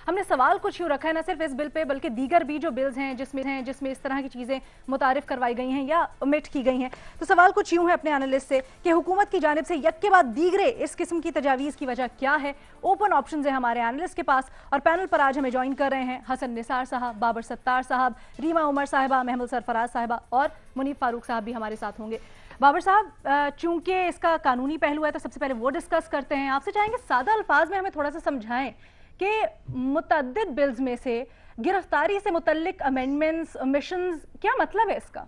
हमने सवाल कुछ यूँ रखा है, न सिर्फ इस बिल पे बल्कि दीगर भी जो बिल्स हैं जिसमें इस तरह की चीज़ें मुतारिफ करवाई गई हैं या ओमिट की गई हैं। तो सवाल कुछ यूँ है अपने एनालिस्ट से कि हुकूमत की जानिब से यक के बाद दीगरे इस किस्म की तजावीज़ की वजह क्या है। ओपन ऑप्शन है हमारे एनालिस्ट के पास और पैनल पर आज हमें ज्वाइन कर रहे हैं हसन निसार साहब, बाबर सत्तार साहब, रीमा उमर साहिबा, महमूद सरफराज साहिबा और मुनीफ फारूक साहब भी हमारे साथ होंगे। बाबर साहब, चूंकि इसका कानूनी पहलू है तो सबसे पहले वो डिस्कस करते हैं। आपसे चाहेंगे सादा अल्फाज में हमें थोड़ा सा समझाएं कि मुतअद्दिद बिल्स में से गिरफ्तारी से मुतल्लिक अमेंडमेंट्स, मिशंस, क्या मतलब है इसका?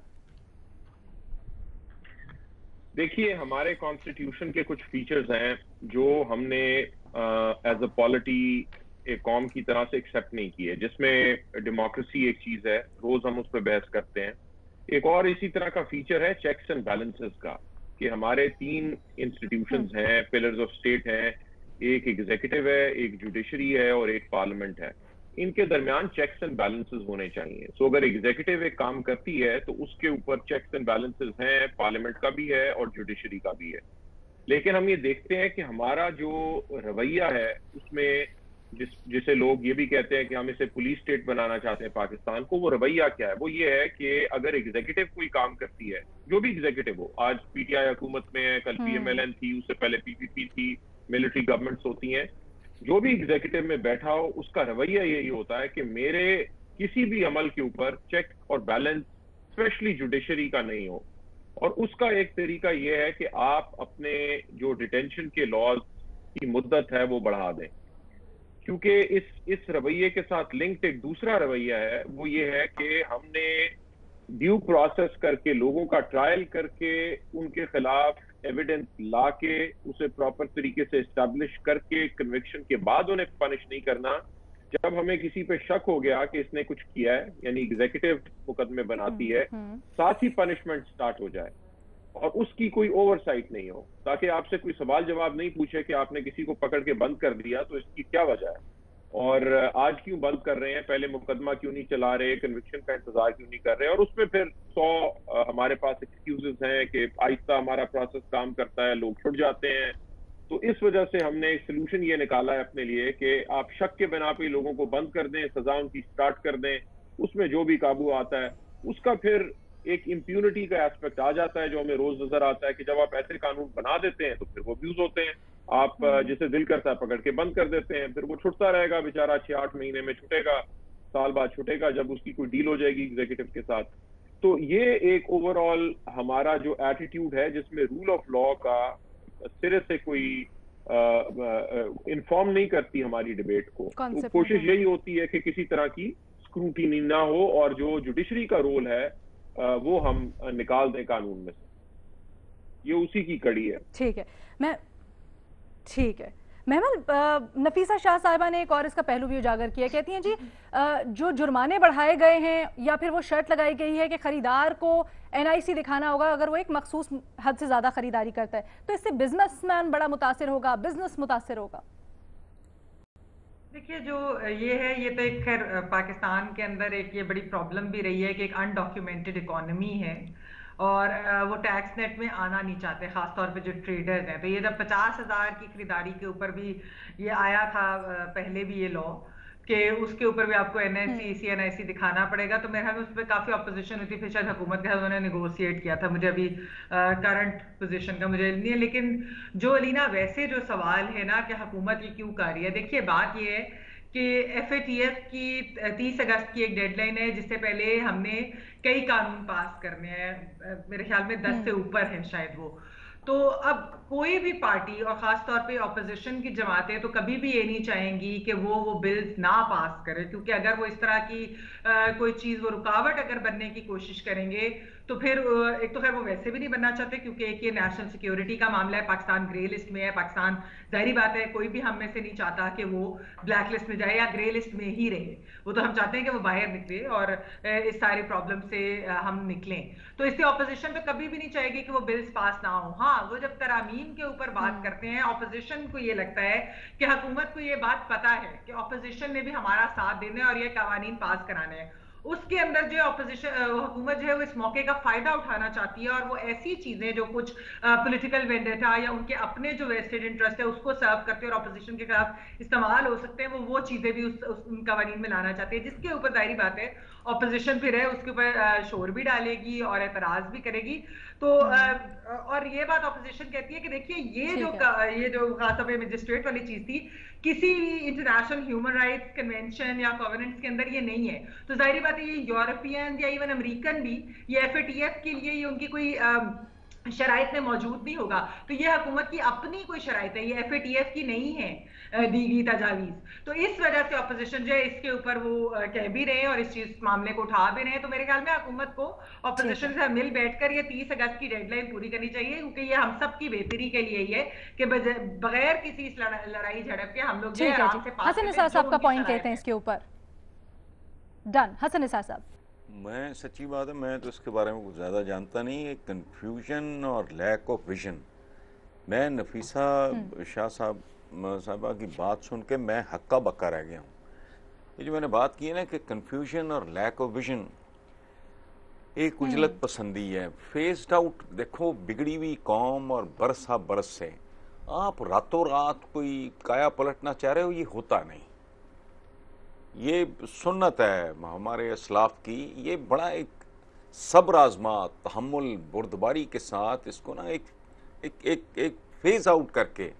देखिए, हमारे कॉन्स्टिट्यूशन के कुछ फीचर्स हैं जो हमने एज अ पॉलिटी एक कौम की तरह से एक्सेप्ट नहीं किए, जिसमें डेमोक्रेसी एक चीज है, रोज हम उस पर बहस करते हैं। एक और इसी तरह का फीचर है चेक्स एंड बैलेंसेस का, कि हमारे 3 इंस्टीट्यूशंस हैं, पिलर्स ऑफ स्टेट हैं, एक एग्जीक्यूटिव है, एक जुडिशरी है और एक पार्लियामेंट है। इनके दरमियान चेक्स एंड बैलेंसेस होने चाहिए। सो अगर एग्जीक्यूटिव एक काम करती है तो उसके ऊपर चेक्स एंड बैलेंसेस हैं, पार्लियामेंट का भी है और जुडिशरी का भी है। लेकिन हम ये देखते हैं कि हमारा जो रवैया है उसमें जिसे लोग ये भी कहते हैं कि हम इसे पुलिस स्टेट बनाना चाहते हैं पाकिस्तान को, वो रवैया क्या है? वो ये है कि अगर एग्जीक्यूटिव कोई काम करती है, जो भी एग्जीक्यूटिव हो, आज पीटीआई हुकूमत में है, कल पीएमएलएन थी, उससे पहले पीपीपी थी, मिलिट्री गवर्नमेंट्स होती हैं, जो भी एग्जीक्यूटिव में बैठा हो उसका रवैया यही होता है कि मेरे किसी भी अमल के ऊपर चेक और बैलेंस स्पेशली जुडिशरी का नहीं हो। और उसका एक तरीका यह है कि आप अपने जो डिटेंशन के लॉज की मुद्दत है वो बढ़ा दें, क्योंकि इस रवैये के साथ लिंक्ड एक दूसरा रवैया है, वो ये है कि हमने ड्यू प्रोसेस करके, लोगों का ट्रायल करके, उनके खिलाफ एविडेंस ला के, उसे प्रॉपर तरीके से एस्टैब्लिश करके कन्विक्शन के बाद उन्हें पनिश नहीं करना। जब हमें किसी पे शक हो गया कि इसने कुछ किया है, यानी एग्जीक्यूटिव मुकदमे बनाती है, साथ ही पनिशमेंट स्टार्ट हो जाए और उसकी कोई ओवरसाइट नहीं हो, ताकि आपसे कोई सवाल जवाब नहीं पूछे कि आपने किसी को पकड़ के बंद कर दिया तो इसकी क्या वजह है और आज क्यों बंद कर रहे हैं, पहले मुकदमा क्यों नहीं चला रहे, कन्विक्शन का इंतजार क्यों नहीं कर रहे। और उसमें फिर 100 हमारे पास एक्सक्यूजेस हैं कि आहिस्ता हमारा प्रोसेस काम करता है, लोग छुट जाते हैं। तो इस वजह से हमने एक सोल्यूशन ये निकाला है अपने लिए कि आप शक के बिना पे लोगों को बंद कर दें, सजा उनकी स्टार्ट कर दें, उसमें जो भी काबू आता है उसका फिर एक इम्प्यूनिटी का एस्पेक्ट आ जाता है जो हमें रोज नजर आता है कि जब आप ऐसे कानून बना देते हैं तो फिर वो अब्यूज होते हैं। आप जिसे दिल करता है पकड़ के बंद कर देते हैं, फिर वो छुटता रहेगा बेचारा, 6-8 महीने में छुटेगा, साल बाद छुटेगा जब उसकी कोई डील हो जाएगी एग्जीक्यूटिव के साथ। तो ये एक ओवरऑल हमारा जो एटीट्यूड है जिसमें रूल ऑफ लॉ का सिरे से कोई इन्फॉर्म नहीं करती हमारी डिबेट को। तो कोशिश यही होती है कि किसी तरह की स्क्रूटिनी ना हो और जो जुडिशरी का रोल है वो हम निकाल दें कानून में से। ये उसी की कड़ी है। ठीक है। महमल, नफीसा शाह साहिबा ने एक और इसका पहलू भी उजागर किया। कहती हैं जी, जो जुर्माने बढ़ाए गए हैं या फिर वो शर्त लगाई गई है कि खरीदार को एनआईसी दिखाना होगा अगर वो एक मखसूस हद से ज्यादा खरीदारी करता है, तो इससे बिजनेसमैन बड़ा मुतासिर होगा, बिजनेस मुतासिर होगा। देखिए, जो ये है, ये तो एक खैर पाकिस्तान के अंदर एक ये बड़ी प्रॉब्लम भी रही है कि एक अनडॉक्यूमेंटेड इकोनॉमी है और वो टैक्स नेट में आना नहीं चाहते, खासतौर पे जो ट्रेडर्स हैं। तो ये जब 50,000 की खरीदारी के ऊपर भी ये आया था पहले भी ये लॉ कि उसके ऊपर भी आपको एनआईसी सीएनआईसी दिखाना पड़ेगा, तो मेरे ख्याल में उस पर काफ़ी अपोजिशन हुई थी। फिर शायद हुकूमत के साथ उन्होंने निगोशिएट किया था, मुझे अभी करंट पोजीशन का मुझे नहीं है। लेकिन जो अलीना वैसे जो सवाल है ना कि हुकूमत ये क्यों कर रही है, देखिए बात ये है कि FATF की 30 अगस्त की एक डेडलाइन है जिससे पहले हमने कई कानून पास करने हैं, मेरे ख्याल में 10 से ऊपर है शायद वो। तो अब कोई भी पार्टी और खास तौर पे ऑपोजिशन की जमातें तो कभी भी ये नहीं चाहेंगी कि वो बिल्स ना पास करे, क्योंकि अगर वो इस तरह की कोई चीज, वो रुकावट अगर बनने की कोशिश करेंगे तो फिर एक तो खैर वो वैसे भी नहीं बनना चाहते, क्योंकि एक ये नेशनल सिक्योरिटी का मामला है, पाकिस्तान ग्रे लिस्ट में है। पाकिस्तान, जाहिर बात है, कोई भी हम में से नहीं चाहता कि वो ब्लैक लिस्ट में जाए या ग्रे लिस्ट में ही रहे। वो तो हम चाहते हैं कि वो बाहर निकले और इस सारी प्रॉब्लम से हम निकलें। तो इससे ऑपोजिशन तो कभी भी नहीं चाहेगी कि वो बिल्स पास ना हो। हाँ, वो जब तरामीम के ऊपर बात करते हैं, ऑपोजिशन को ये लगता है कि हुकूमत को ये बात पता है कि ऑपोजिशन ने भी हमारा साथ देना है और ये कवानीन पास कराने हैं, उसके अंदर जो ऑपोजिशन हुकूमत जो है वो इस मौके का फायदा उठाना चाहती है और वो ऐसी चीजें जो कुछ पॉलिटिकल वेंडेटा या उनके अपने जो वेस्टेड इंटरेस्ट है उसको सर्व करते हैं और ऑपोजिशन के खिलाफ इस्तेमाल हो सकते हैं, वो चीजें भी उन कवानीन में लाना चाहती है, जिसके ऊपर जाहिर बात है ऑपोजिशन फिर है उसके ऊपर शोर भी डालेगी और एतराज भी करेगी। तो और ये बात ऑपोजिशन कहती है कि देखिए ये जो खास तौर पे मजिस्ट्रेट वाली चीज थी, किसी भी इंटरनेशनल ह्यूमन राइट्स कन्वेंशन या कॉवेनेंट्स के अंदर ये नहीं है। तो जाहिर बात है ये यूरोपियन या इवन अमेरिकन भी ये एफएटीएफ के लिए ये उनकी कोई शराइत में मौजूद नहीं होगा। तो ये हुकूमत की अपनी कोई शराइत है, ये एफएटीएफ की नहीं है दी गई तजावीज। तो इस वजह से ऑपोजिशन जो है इसके ऊपर वो कह भी रहे हैं और इस चीज मामले को उठा भी रहे हैं। तो मेरे ख्याल में हुकूमत को ऑपोजिशन से मिल बैठकर ये 30 अगस्त की डेडलाइन पूरी करनी चाहिए, क्योंकि ये हम सब की बेहतरी के लिए ही है कि बगैर किसी लड़ाई झड़प के हम लोग आराम से पास हसन निसार साहब का पॉइंट कहते हैं इसके ऊपर। डन। हसन निसार साहब, मैं सच्ची बात है मैं तो इसके बारे में कुछ ज़्यादा जानता नहीं है। कन्फ्यूजन और लैक ऑफ विजन, मैं नफीसा शाह साहबा की बात सुन के मैं हक्का बक्का रह गया हूँ। ये जो मैंने बात की है ना कि कन्फ्यूजन और लैक ऑफ विजन एक उजलत पसंदी है, फेस्ड आउट। देखो बिगड़ी हुई कौम और बरसा बरस से आप रातों रात कोई काया पलटना चाह रहे हो, ये होता नहीं। ये सुन्नत है हमारे असलाफ की, ये बड़ा एक सब्र आजमा तहम्मुल बुर्दबारी के साथ इसको ना एक एक एक एक फेज आउट करके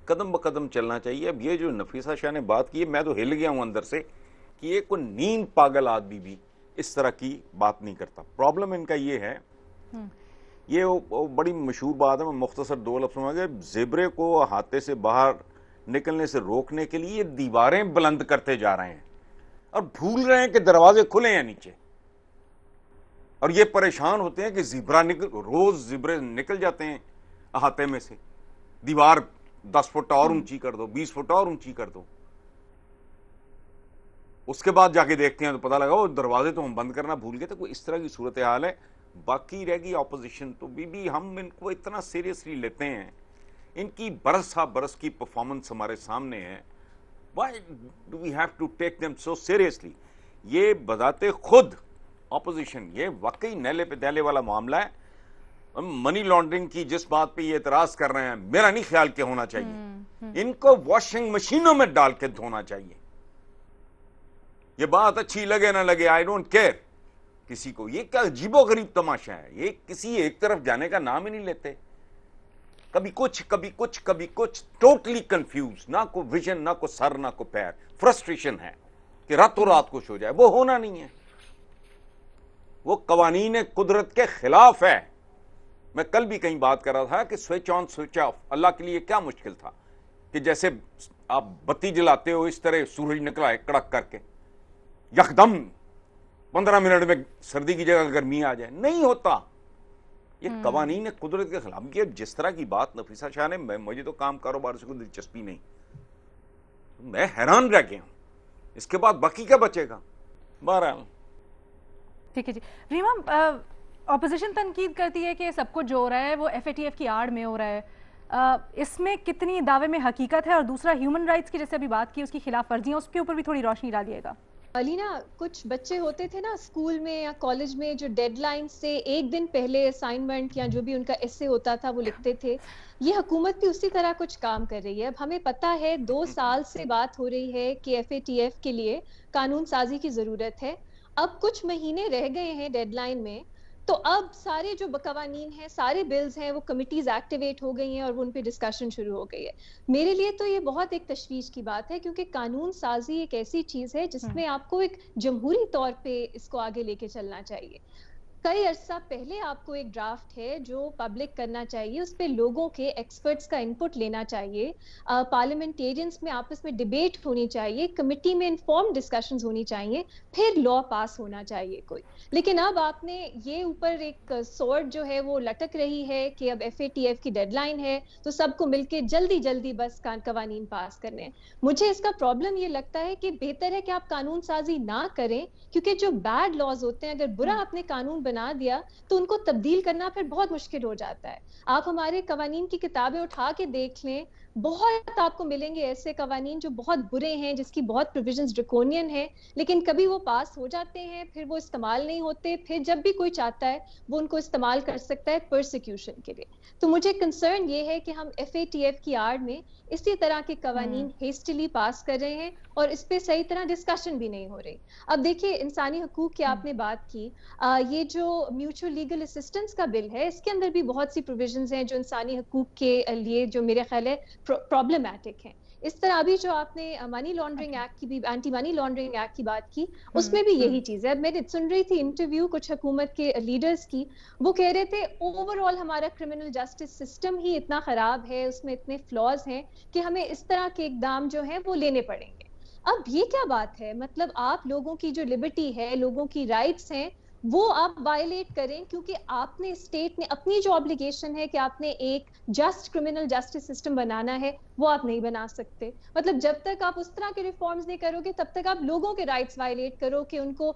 कदम ब कदम चलना चाहिए। अब ये जो नफीसा शाह ने बात की है, मैं तो हिल गया हूँ अंदर से कि ये कोई नींद पागल आदमी भी इस तरह की बात नहीं करता। प्रॉब्लम इनका ये है, ये वो बड़ी मशहूर बात है, मैं मुख्तसर 2 लफ्ज़ों में, ज़ेब्रे को हाथे से बाहर निकलने से रोकने के लिए दीवारें बुलंद करते जा रहे हैं और भूल रहे हैं कि दरवाजे खुले हैं नीचे, और ये परेशान होते हैं कि रोज ज़ेब्रे निकल जाते हैं अहाते में से, दीवार 10 फुट और ऊंची कर दो, 20 फुट और ऊंची कर दो। उसके बाद जाके देखते हैं तो पता लगा वो दरवाजे तो हम बंद करना भूल गए थे। कोई इस तरह की सूरत हाल है। बाकी रहेगी ऑपोजिशन, तो भी हम इनको इतना सीरियसली लेते हैं, इनकी बरसा बरस की परफॉर्मेंस हमारे सामने है। Why do we have to take them so seriously? ये बताते खुद ऑपोजिशन, ये वाकई नैले पे दहले वाला मामला है। मनी लॉन्ड्रिंग की जिस बात पे ये एतराज कर रहे हैं, मेरा नहीं ख्याल के होना चाहिए, इनको वॉशिंग मशीनों में डाल के धोना चाहिए। ये बात अच्छी लगे ना लगे, आई डोंट केयर किसी को। ये क्या अजीबो गरीब तमाशा है, ये किसी एक तरफ जाने का नाम ही नहीं लेते। कभी कुछ कभी कुछ कभी कुछ, टोटली कंफ्यूज, ना को विजन, ना को सर, ना को पैर। फ्रस्ट्रेशन है कि रातों रात कुछ हो जाए, वो होना नहीं है। वो कवानीन कुदरत के खिलाफ है। मैं कल भी कहीं बात कर रहा था कि स्विच ऑन स्विच ऑफ अल्लाह के लिए क्या मुश्किल था, कि जैसे आप बत्ती जलाते हो इस तरह सूरज निकला है कड़क करके, यकदम 15 मिनट में सर्दी की जगह गर्मी आ जाए, नहीं होता। ये कवानीन कुदरत के खिलाफ की। जिस तरह की बात नफीसा शाह ने, मुझे तो काम कारोबार से कोई दिलचस्पी नहीं, मैं हैरान रह गया हूं। इसके बाद बाकी क्या बचेगा। बहरहाल ठीक है जी। रीमा, ऑपोजिशन तनकीद करती है कि सब कुछ जो हो रहा है वो एफएटीएफ की आड़ में हो रहा है, इसमें कितनी दावे में हकीकत है? और दूसरा, ह्यूमन राइट्स की जैसे अभी बात की, उसकी खिलाफ वर्जियां, उसके ऊपर भी थोड़ी रोशनी डालिएगा। अलीना, कुछ बच्चे होते थे ना स्कूल में या कॉलेज में जो डेडलाइन से एक दिन पहले असाइनमेंट या जो भी उनका एसे होता था वो लिखते थे। ये हुकूमत भी उसी तरह कुछ काम कर रही है। अब हमें पता है 2 साल से बात हो रही है कि एफएटीएफ के लिए कानून साजी की जरूरत है। अब कुछ महीने रह गए हैं डेडलाइन में, तो अब सारे जो कवानीन हैं, सारे बिल्स हैं, वो कमिटीज एक्टिवेट हो गई हैं और वो उन पे डिस्कशन शुरू हो गई है। मेरे लिए तो ये बहुत एक तशवीश की बात है, क्योंकि कानून साजी एक ऐसी चीज है जिसमें आपको एक जमहूरी तौर पे इसको आगे लेके चलना चाहिए। कई अरसा पहले आपको एक ड्राफ्ट है जो पब्लिक करना चाहिए, उस पे लोगों के, एक्सपर्ट्स का इनपुट लेना चाहिए, पार्लियामेंटेरियंस में आपस में डिबेट होनी चाहिए, कमिटी में इन्फॉर्म डिस्कशंस होनी चाहिए, फिर लॉ पास होना चाहिए कोई। लेकिन अब आपने ये ऊपर एक सोर्ड जो है वो लटक रही है कि अब एफएटीएफ की डेडलाइन है तो सबको मिलके जल्दी जल्दी बस कवानीन पास करने हैं। मुझे इसका प्रॉब्लम ये लगता है कि बेहतर है कि आप कानून साजी ना करें, क्योंकि जो बैड लॉज होते हैं, अगर बुरा आपने कानून बना दिया तो उनको तब्दील करना फिर बहुत मुश्किल हो जाता है। आप हमारे कवानीन की किताबें उठा के देख लें, बहुत आपको मिलेंगे ऐसे कवानीन जो बहुत बुरे हैं, जिसकी बहुत प्रोविजंस ड्रकोनियन हैं, लेकिन कभी वो पास हो जाते हैं, फिर वो इस्तेमाल नहीं होते, फिर जब भी कोई चाहता है वो उनको इस्तेमाल कर सकता है परसिक्यूशन के लिए। तो मुझे कंसर्न ये है कि हम FATF की आड़ में इसी तरह के कवानीन हेस्टिली पास कर रहे हैं और इस पे सही तरह डिस्कशन भी नहीं हो रही। अब देखिए, इंसानी हकूक की आपने बात की, ये जो म्यूचुअल लीगल असिस्टेंस का बिल है, इसके अंदर भी बहुत सी प्रोविजंस हैं जो इंसानी हकूक के लिए जो मेरे ख्याल है प्रॉब्लमैटिक है। इस तरह अभी जो आपने मनी लॉन्ड्रिंग एक्ट की भी, एंटी मनी लॉन्ड्रिंग एक्ट की बात की, उसमें भी यही चीज है। अब मैं सुन रही थी इंटरव्यू कुछ हुकूमत के लीडर्स की, वो कह रहे थे ओवरऑल हमारा क्रिमिनल जस्टिस सिस्टम ही इतना खराब है, उसमें इतने फ्लॉज हैं कि हमें इस तरह के इकदाम जो है वो लेने पड़ेंगे। अब ये क्या बात है? मतलब आप लोगों की जो लिबर्टी है, लोगों की राइट्स हैं, वो आप वायलेट करें क्योंकि आपने, स्टेट ने अपनी जो ऑब्लिगेशन है कि आपने एक जस्ट क्रिमिनल जस्टिस सिस्टम बनाना है, वो आप नहीं बना सकते। मतलब जब तक आप उस तरह के रिफॉर्म्स नहीं करोगे तब तक आप लोगों के राइट्स वायलेट करो कि उनको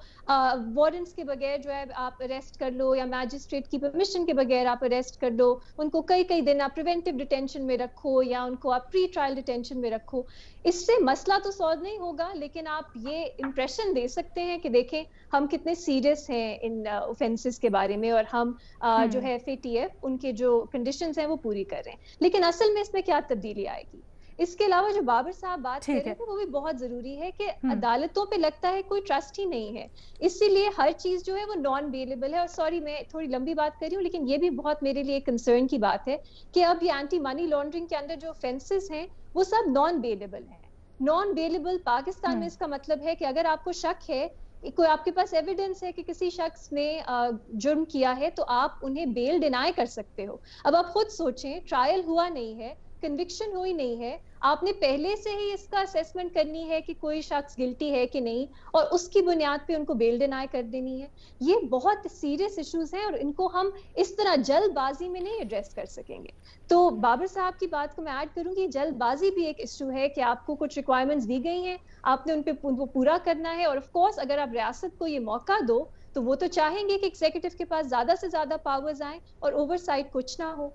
वारंट्स के बगैर जो है आप अरेस्ट कर लो या मैजिस्ट्रेट की परमिशन के बगैर आप अरेस्ट कर लो, उनको कई कई दिन आप प्रिवेंटिव डिटेंशन में रखो या उनको आप प्री ट्रायल डिटेंशन में रखो। इससे मसला तो सॉल्व नहीं होगा, लेकिन आप ये इंप्रेशन दे सकते हैं कि देखें हम कितने सीरियस हैं इन ऑफेंसेस के बारे में और हम जो है FATF उनके जो कंडीशंस हैं वो पूरी कर रहे हैं। लेकिन असल में इसमें क्या तब्दीली आएगी? इसके अलावा जो बाबर साहब बात कर रहे थे वो भी बहुत जरूरी है कि अदालतों पे लगता है कोई ट्रस्ट ही नहीं है, इसीलिए हर चीज जो है वो नॉन बेलेबल है। और सॉरी मैं थोड़ी लंबी बात कर रही हूँ, लेकिन ये भी बहुत मेरे लिए कंसर्न की बात है कि अब ये एंटी मनी लॉन्ड्रिंग के अंदर जो ऑफेंसेस हैं वो सब नॉन बेलेबल है। नॉन बेलेबल पाकिस्तान में इसका मतलब है कि अगर आपको शक है, कोई आपके पास एविडेंस है कि किसी शख्स ने जुर्म किया है, तो आप उन्हें बेल डिनाई कर सकते हो। अब आप खुद सोचें, ट्रायल हुआ नहीं है, कन्विक्शन हुई नहीं है, आपने पहले से ही इसका असेसमेंट करनी है कि कोई शख्स गिल्टी है कि नहीं, और उसकी बुनियाद पे उनको बेल डिनाई कर देनी है। ये बहुत सीरियस इश्यूज हैं और इनको हम इस तरह जल्दबाजी में नहीं एड्रेस कर सकेंगे। तो बाबर साहब की बात को मैं ऐड करूंगी, जल्दबाजी भी एक इशू है कि आपको कुछ रिक्वायरमेंट्स दी गई हैं, आपने उन पे उनको पूरा करना है। और ऑफ कोर्स अगर आप रियासत को ये मौका दो तो वो तो चाहेंगे कि एग्जीक्यूटिव के पास ज्यादा से ज्यादा पावर्स आए और ओवरसाइट कुछ ना हो।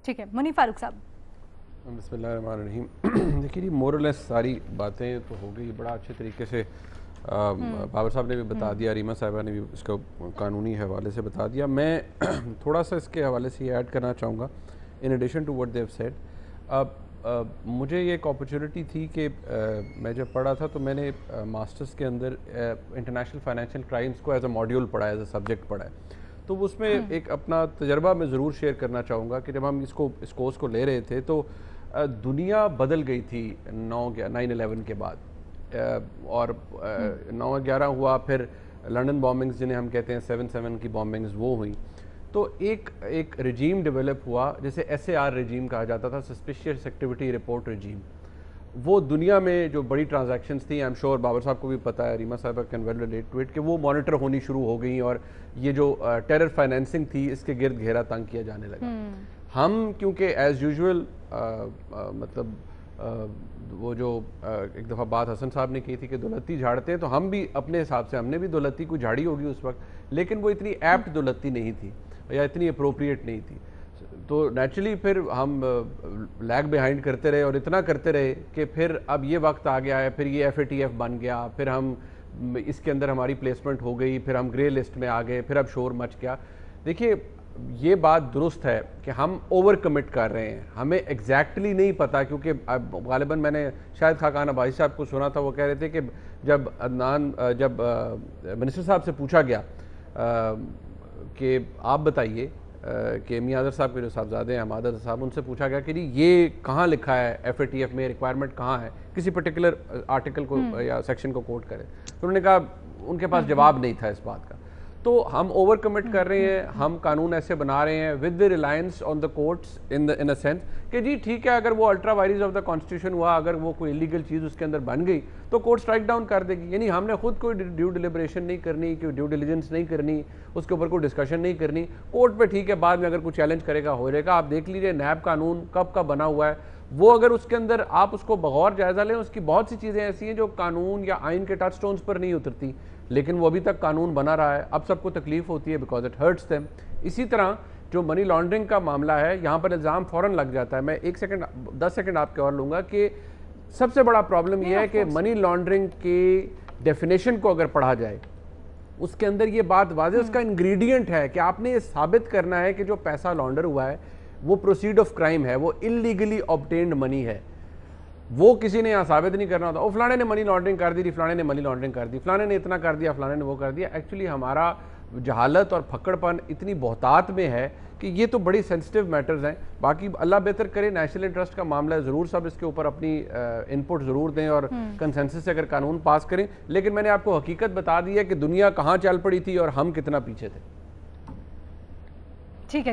ठीक है, मुनीफ फारूक साहब। बिस्मिल्लाहिर्रहमानिर्रहीम। देखिए, मोरलेस सारी बातें तो हो गई, बड़ा अच्छे तरीके से बाबर साहब ने भी बता दिया, रीमा साहिबा ने भी इसको कानूनी हवाले से बता दिया। मैं थोड़ा सा इसके हवाले से ये ऐड करना चाहूँगा in addition to what they have said. अब मुझे ये एक अपॉर्चुनिटी थी कि मैं जब पढ़ा था तो मैंने मास्टर्स के अंदर इंटरनेशनल फाइनेंशियल क्राइम्स को एज अ मॉड्यूल पढ़ा, एज अ सब्जेक्ट पढ़ा है। तो उसमें एक अपना तजर्बा मैं ज़रूर शेयर करना चाहूँगा कि जब हम इस कोर्स को ले रहे थे तो दुनिया बदल गई थी 9/11 के बाद, और 9/11 हुआ, फिर लंदन बॉम्बिंग्स जिन्हें हम कहते हैं 7/7 की बॉम्बिंग्स वो हुई। तो एक रजीम डेवलप हुआ जिसे SAR रजीम कहा जाता था, सस्पिशियस एक्टिविटी रिपोर्ट रजीम। वो दुनिया में जो बड़ी ट्रांजैक्शंस थी, आई एम श्योर बाबर साहब को भी पता है, रीमा साहब can well relate to it, कि वो मॉनिटर होनी शुरू हो गई और ये जो टेरर फाइनेंसिंग थी इसके गिर्द घेरा तंग किया जाने लगा। हम क्योंकि एज यूजुअल मतलब वो जो एक दफ़ा बात हसन साहब ने की थी कि दौलती झाड़ते हैं, तो हम भी अपने हिसाब से हमने भी दौलती को झाड़ी होगी उस वक्त, लेकिन वो इतनी एप्ट दौलती नहीं थी या इतनी अप्रोप्रिएट नहीं थी। तो नेचुरली फिर हम लैग बिहाइंड करते रहे और इतना करते रहे कि फिर अब ये वक्त आ गया है, फिर ये FATF बन गया, फिर हम इसके अंदर हमारी प्लेसमेंट हो गई, फिर हम ग्रे लिस्ट में आ गए, फिर अब शोर मच गया। देखिए, ये बात दुरुस्त है कि हम ओवर कमिट कर रहे हैं, हमें एग्जैक्टली नहीं पता, क्योंकि गालिबन मैंने शायद खाकान अब्बासी साहब को सुना था, वो कह रहे थे कि जब मिनिस्टर साहब से पूछा गया कि आप बताइए कि मियां आदर साहब के जो साहबजादे हैं हमाद आदर साहब, उनसे पूछा गया कि जी ये कहाँ लिखा है FATF में, रिक्वायरमेंट कहाँ है, किसी पर्टिकुलर आर्टिकल को या सेक्शन को कोट करें। तो उन्होंने कहा उनके पास जवाब नहीं था इस बात का। तो हम ओवर कमिट कर रहे हैं, हम कानून ऐसे बना रहे हैं with the reliance on the courts in a sense कि जी ठीक है, अगर वो अल्ट्रा वायरीज ऑफ द कॉन्स्टिट्यूशन हुआ, अगर वो कोई इलीगल चीज़ उसके अंदर बन गई तो कोर्ट स्ट्राइक डाउन कर देगी। यानी हमने खुद कोई ड्यू डिलिब्रेशन नहीं करनी, कोई ड्यू डिलिजेंस नहीं करनी, उसके ऊपर कोई डिस्कशन नहीं करनी। कोर्ट पे ठीक है, बाद में अगर कोई चैलेंज करेगा हो जाएगा। आप देख लीजिए नैब कानून कब का बना हुआ है, वो अगर उसके अंदर आप उसको बगौर जायजा लें, उसकी बहुत सी चीज़ें ऐसी हैं जो कानून या आइन के टच स्टोन्स पर नहीं उतरती, लेकिन वो अभी तक कानून बना रहा है। अब सबको तकलीफ होती है बिकॉज इट हर्ट्स देम। इसी तरह जो मनी लॉन्ड्रिंग का मामला है, यहाँ पर इल्ज़ाम फ़ौरन लग जाता है। मैं 1 सेकंड 10 सेकंड आपके और लूँगा कि सबसे बड़ा प्रॉब्लम यह है कि मनी लॉन्ड्रिंग की डेफिनेशन को अगर पढ़ा जाए, उसके अंदर ये बात वाज़े उसका इंग्रेडिएंट है कि आपने ये साबित करना है कि जो पैसा लॉन्डर हुआ है वो प्रोसीड ऑफ क्राइम है, वो इलीगली ऑब्टेन्ड मनी है। वो किसी ने यहाँ साबित नहीं करना होता, ओ फलाने ने मनी लॉन्ड्रिंग कर दी, फलाने ने मनी लॉन्ड्रिंग कर दी, फलाने ने इतना कर दिया, फलाने ने वो कर दिया। एक्चुअली हमारा जहालत और फक्कड़पन इतनी बहुतात में है कि ये तो बड़ी सेंसिटिव मैटर्स हैं। बाकी अल्लाह बेहतर करे, नेशनल इंटरेस्ट का मामला है, ज़रूर सब इसके ऊपर अपनी इनपुट ज़रूर दें और कंसेंसस से अगर कानून पास करें। लेकिन मैंने आपको हकीकत बता दी है कि दुनिया कहाँ चल पड़ी थी और हम कितना पीछे थे। ठीक है।